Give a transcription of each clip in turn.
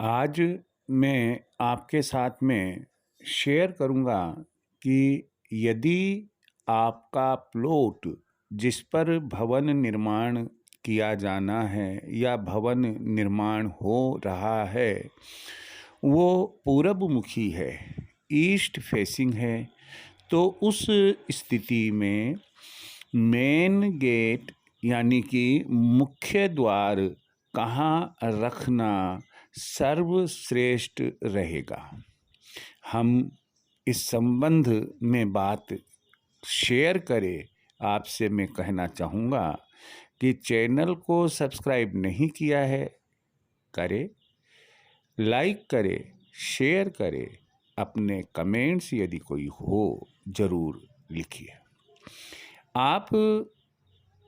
आज मैं आपके साथ में शेयर करूँगा कि यदि आपका प्लॉट जिस पर भवन निर्माण किया जाना है या भवन निर्माण हो रहा है वो पूरब मुखी है, ईस्ट फेसिंग है, तो उस स्थिति में मेन गेट यानी कि मुख्य द्वार कहाँ रखना सर्वश्रेष्ठ रहेगा। हम इस संबंध में बात शेयर करें। आपसे मैं कहना चाहूँगा कि चैनल को सब्सक्राइब नहीं किया है, करें, लाइक करें, शेयर करें, अपने कमेंट्स यदि कोई हो ज़रूर लिखिए। आप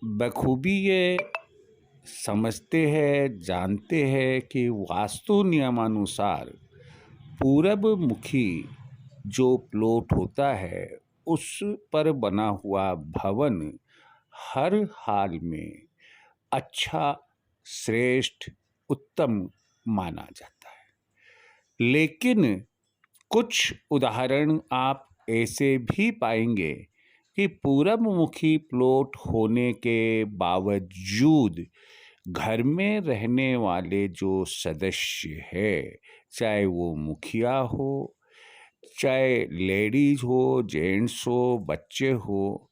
बखूबी ये समझते हैं, जानते हैं कि वास्तु नियमानुसार पूरब मुखी जो प्लॉट होता है उस पर बना हुआ भवन हर हाल में अच्छा, श्रेष्ठ, उत्तम माना जाता है। लेकिन कुछ उदाहरण आप ऐसे भी पाएंगे कि पूरब मुखी प्लॉट होने के बावजूद घर में रहने वाले जो सदस्य है, चाहे वो मुखिया हो, चाहे लेडीज हो, जेंट्स हो, बच्चे हो,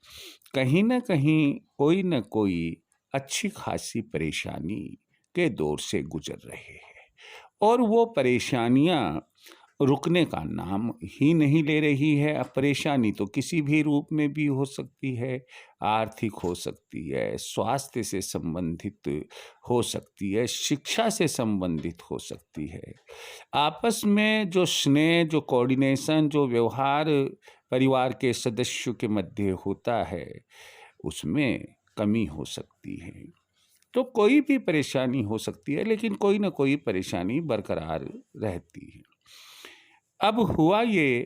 कहीं ना कहीं कोई न कोई अच्छी खासी परेशानी के दौर से गुजर रहे हैं और वो परेशानियां रुकने का नाम ही नहीं ले रही है। अब परेशानी तो किसी भी रूप में भी हो सकती है, आर्थिक हो सकती है, स्वास्थ्य से संबंधित हो सकती है, शिक्षा से संबंधित हो सकती है। आपस में जो स्नेह, जो कोऑर्डिनेशन, जो व्यवहार परिवार के सदस्यों के मध्य होता है उसमें कमी हो सकती है। तो कोई भी परेशानी हो सकती है, लेकिन कोई ना कोई परेशानी बरकरार रहती है। अब हुआ ये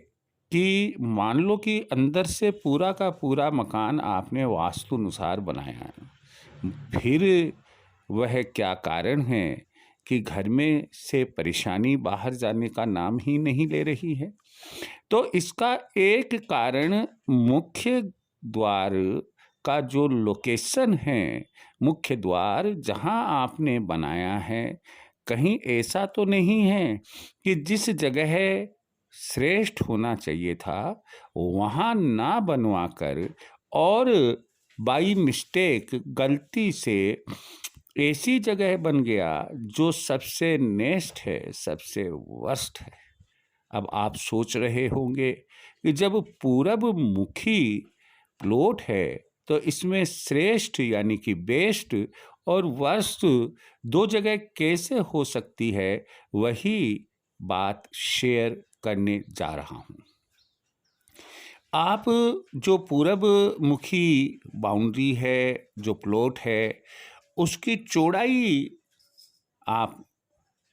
कि मान लो कि अंदर से पूरा का पूरा मकान आपने वास्तु अनुसार बनाया है, फिर वह क्या कारण है कि घर में से परेशानी बाहर जाने का नाम ही नहीं ले रही है। तो इसका एक कारण मुख्य द्वार का जो लोकेशन है, मुख्य द्वार जहां आपने बनाया है, कहीं ऐसा तो नहीं है कि जिस जगह श्रेष्ठ होना चाहिए था वहां ना बनवाकर और बाई मिस्टेक, गलती से ऐसी जगह बन गया जो सबसे नेस्ट है, सबसे वर्स्ट है। अब आप सोच रहे होंगे कि जब पूरब मुखी प्लॉट है तो इसमें श्रेष्ठ यानी कि बेस्ट और वर्स्ट दो जगह कैसे हो सकती है। वही बात शेयर करने जा रहा हूं। आप जो पूरब मुखी बाउंड्री है, जो प्लॉट है, उसकी चौड़ाई आप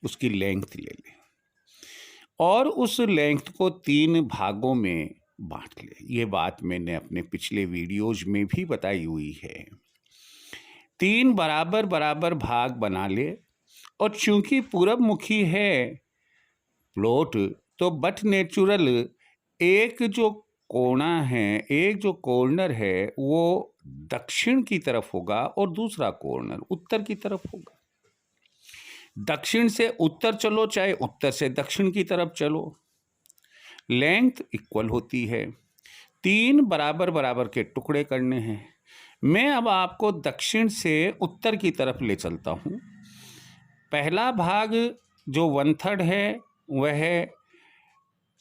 उसकी लेंथ ले लें और उस लेंथ को 3 भागों में बांट लें। ये बात मैंने अपने पिछले वीडियोज में भी बताई हुई है। 3 बराबर बराबर भाग बना ले और चूंकि पूरब मुखी है प्लॉट तो बट नेचुरल एक जो कोना है, एक जो कॉर्नर है वो दक्षिण की तरफ होगा और दूसरा कॉर्नर उत्तर की तरफ होगा। दक्षिण से उत्तर चलो चाहे उत्तर से दक्षिण की तरफ चलो, लेंथ इक्वल होती है। 3 बराबर बराबर के टुकड़े करने हैं। मैं अब आपको दक्षिण से उत्तर की तरफ ले चलता हूं। पहला भाग जो 1/3 है वह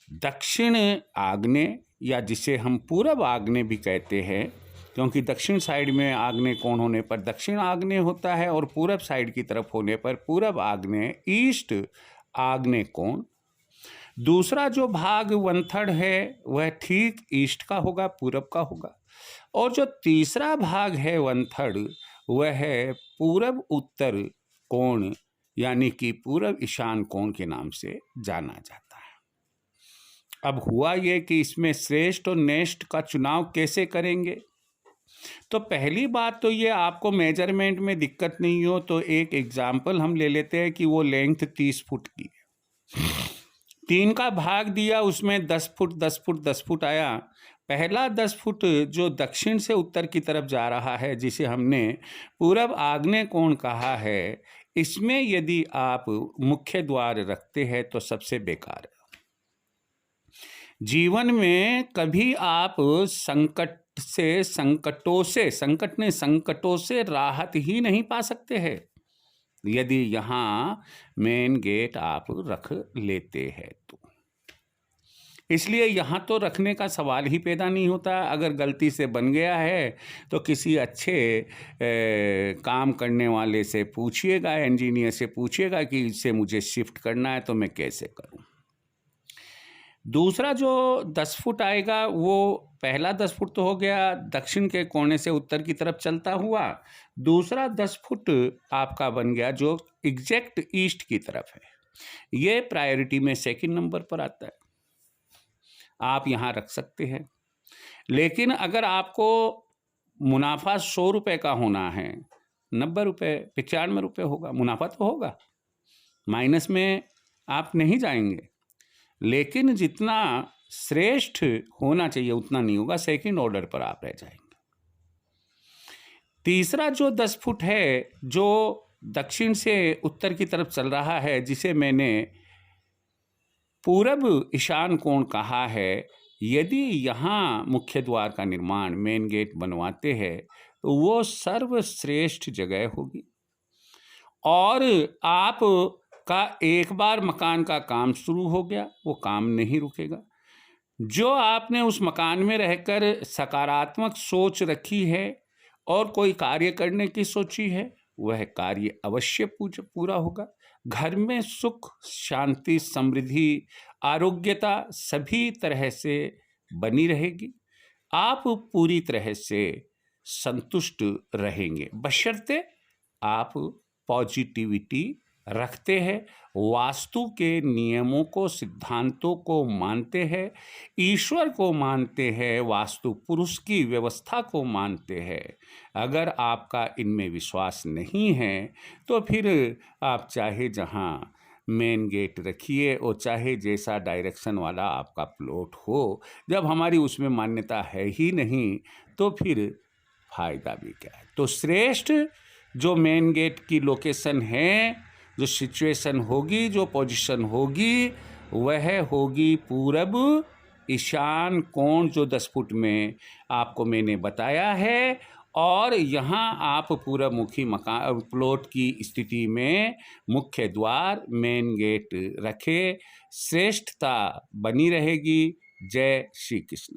दक्षिण आग्नेय या जिसे हम पूरब आग्नेय भी कहते हैं, क्योंकि दक्षिण साइड में आग्नेय कोण होने पर दक्षिण आग्नेय होता है और पूरब साइड की तरफ होने पर पूरब आग्नेय, ईस्ट आग्नेय कोण। दूसरा जो भाग 1/3 है वह ठीक ईस्ट का होगा, पूरब का होगा। और जो तीसरा भाग है 1/3 वह है पूरब उत्तर कोण यानी कि पूरब ईशान कोण के नाम से जाना जाता है। अब हुआ ये कि इसमें श्रेष्ठ और नेष्ट का चुनाव कैसे करेंगे। तो पहली बात तो ये, आपको मेजरमेंट में दिक्कत नहीं हो तो एक एग्जाम्पल हम ले लेते हैं कि वो लेंथ 30 फुट की है। 3 का भाग दिया, उसमें 10 फुट 10 फुट 10 फुट आया। पहला 10 फुट जो दक्षिण से उत्तर की तरफ जा रहा है, जिसे हमने पूरब आग्नेय कोण कहा है, इसमें यदि आप मुख्य द्वार रखते हैं तो सबसे बेकार है। जीवन में कभी आप संकटों से राहत ही नहीं पा सकते हैं यदि यहाँ मेन गेट आप रख लेते हैं तो। इसलिए यहाँ तो रखने का सवाल ही पैदा नहीं होता। अगर गलती से बन गया है तो किसी अच्छे काम करने वाले से पूछिएगा, इंजीनियर से पूछिएगा कि इससे मुझे शिफ्ट करना है तो मैं कैसे करूँ। दूसरा जो 10 फुट आएगा, वो पहला 10 फुट तो हो गया दक्षिण के कोने से उत्तर की तरफ चलता हुआ। दूसरा 10 फुट आपका बन गया जो एग्जैक्ट ईस्ट की तरफ है। ये प्रायोरिटी में सेकंड नंबर पर आता है। आप यहाँ रख सकते हैं। लेकिन अगर आपको मुनाफा 100 रुपये का होना है, 90 रुपये 95 रुपये होगा, मुनाफा तो होगा, माइनस में आप नहीं जाएंगे। लेकिन जितना श्रेष्ठ होना चाहिए उतना नहीं होगा, सेकंड ऑर्डर पर आप रह जाएंगे। तीसरा जो 10 फुट है जो दक्षिण से उत्तर की तरफ चल रहा है, जिसे मैंने पूरब ईशान कोण कहा है, यदि यहाँ मुख्य द्वार का निर्माण मेन गेट बनवाते हैं तो वो सर्वश्रेष्ठ जगह होगी। और आप का एक बार मकान का काम शुरू हो गया, वो काम नहीं रुकेगा। जो आपने उस मकान में रहकर सकारात्मक सोच रखी है और कोई कार्य करने की सोची है, वह कार्य अवश्य पूरा होगा। घर में सुख, शांति, समृद्धि, आरोग्यता सभी तरह से बनी रहेगी। आप पूरी तरह से संतुष्ट रहेंगे, बशर्ते आप पॉजिटिविटी रखते हैं, वास्तु के नियमों को, सिद्धांतों को मानते हैं, ईश्वर को मानते हैं, वास्तु पुरुष की व्यवस्था को मानते हैं। अगर आपका इनमें विश्वास नहीं है तो फिर आप चाहे जहाँ मेन गेट रखिए और चाहे जैसा डायरेक्शन वाला आपका प्लॉट हो, जब हमारी उसमें मान्यता है ही नहीं तो फिर फायदा भी क्या है। तो श्रेष्ठ जो मेन गेट की लोकेशन है, जो सिचुएशन होगी, जो पोजीशन होगी, वह होगी पूरब ईशान कोण जो 10 फुट में आपको मैंने बताया है। और यहाँ आप पूरबमुखी मकान प्लॉट की स्थिति में मुख्य द्वार मेन गेट रखे, श्रेष्ठता बनी रहेगी। जय श्री कृष्ण।